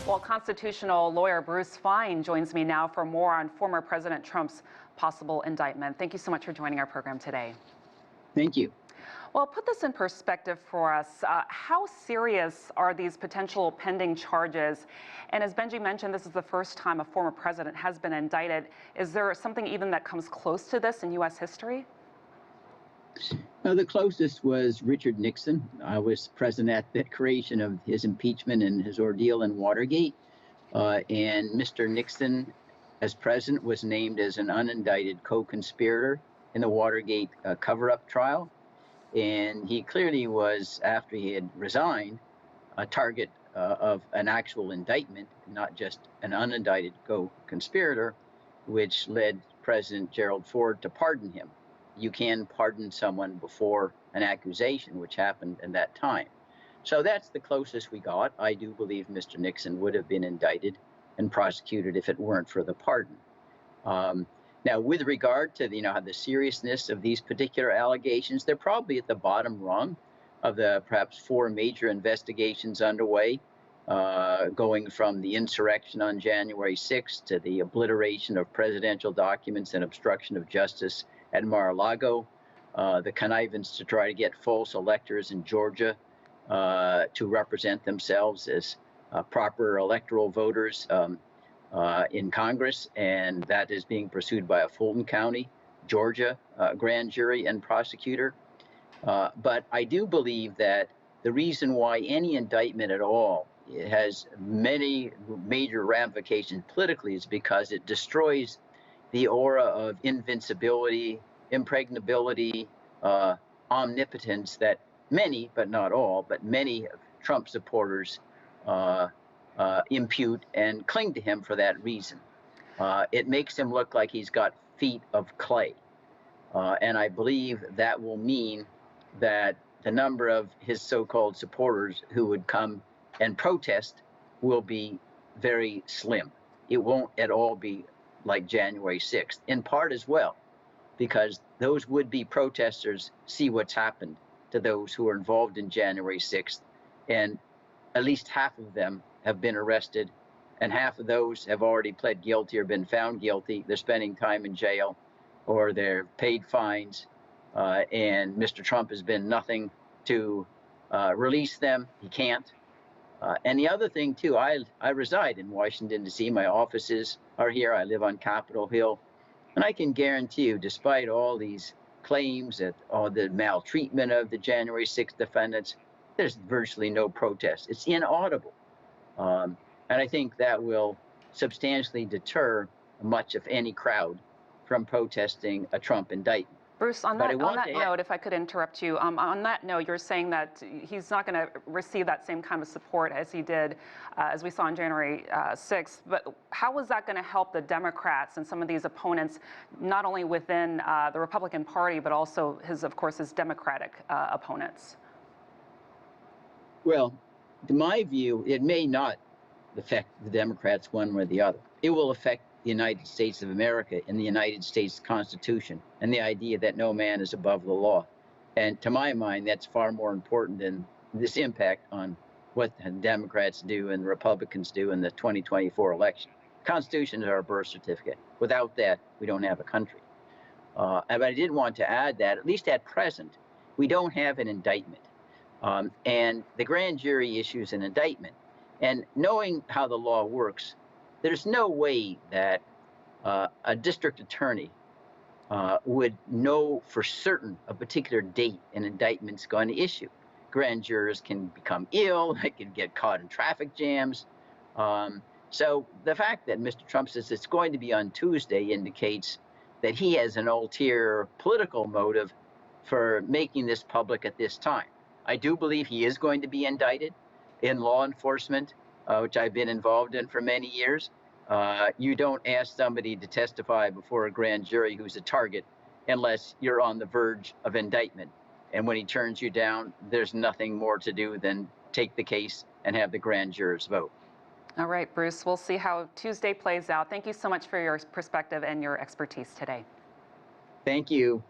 Well, constitutional lawyer Bruce Fein joins me now for more on former President Trump's possible indictment. Thank you so much for joining our program today. Thank you. Well, put this in perspective for us. How serious are these potential pending charges? And as Benji mentioned, this is the first time a former president has been indicted. Is there something even that comes close to this in U.S. history? The closest was Richard Nixon. I was present at the creation of his impeachment and his ordeal in Watergate. And Mr. Nixon, as president, was named as an unindicted co-conspirator in the Watergate cover-up trial. And he clearly was, after he had resigned, a target of an actual indictment, not just an unindicted co-conspirator, which led President Gerald Ford to pardon him. You can pardon someone before an accusation, which happened at that time. So that's the closest we got. I do believe Mr. Nixon would have been indicted and prosecuted if it weren't for the pardon. Now, with regard to the seriousness of these particular allegations, they're probably at the bottom rung of the perhaps 4 major investigations underway, going from the insurrection on January 6th to the obliteration of presidential documents and obstruction of justice at Mar-a-Lago, the connivance to try to get false electors in Georgia to represent themselves as proper electoral voters in Congress, and that is being pursued by a Fulton County, Georgia grand jury and prosecutor. But I do believe that the reason why any indictment at all has many major ramifications politically is because it destroys the aura of invincibility, impregnability, omnipotence that many, but not all, but many of Trump supporters impute and cling to him for that reason. It makes him look like he's got feet of clay. And I believe that will mean that the number of his so-called supporters who would come and protest will be very slim. It won't at all be like January 6th, in part as well, because those would-be protesters see what's happened to those who are involved in January 6th, and at least half of them have been arrested, and half of those have already pled guilty or been found guilty. They're spending time in jail, or they're paid fines, and Mr. Trump has been nothing to release them. He can't. And the other thing, too, I reside in Washington, D.C. My offices are here. I live on Capitol Hill. And I can guarantee you, despite all these claims that the maltreatment of the January 6th defendants, there's virtually no protest. It's inaudible. And I think that will substantially deter much of any crowd from protesting a Trump indictment. Bruce, on that note, if I could interrupt you, on that note, you're saying that he's not going to receive that same kind of support as he did, as we saw on January 6th. But how is that going to help the Democrats and some of these opponents, not only within the Republican Party, but also, of course, his Democratic opponents? Well, to my view, it may not affect the Democrats one way or the other. It will affect the United States of America and the United States Constitution and the idea that no man is above the law. And to my mind, that's far more important than this impact on what the Democrats do and the Republicans do in the 2024 election. The Constitution is our birth certificate. Without that, we don't have a country. But I did want to add that, at least at present, we don't have an indictment. And the grand jury issues an indictment. And knowing how the law works, there's no way that a district attorney would know for certain a particular date an indictment's going to issue. Grand jurors can become ill, they can get caught in traffic jams. So the fact that Mr. Trump says it's going to be on Tuesday indicates that he has an ulterior political motive for making this public at this time. I do believe he is going to be indicted in law enforcement, which I've been involved in for many years. You don't ask somebody to testify before a grand jury who's a target unless you're on the verge of indictment. And when he turns you down, there's nothing more to do than take the case and have the grand jurors vote. All right, Bruce, we'll see how Tuesday plays out. Thank you so much for your perspective and your expertise today. Thank you.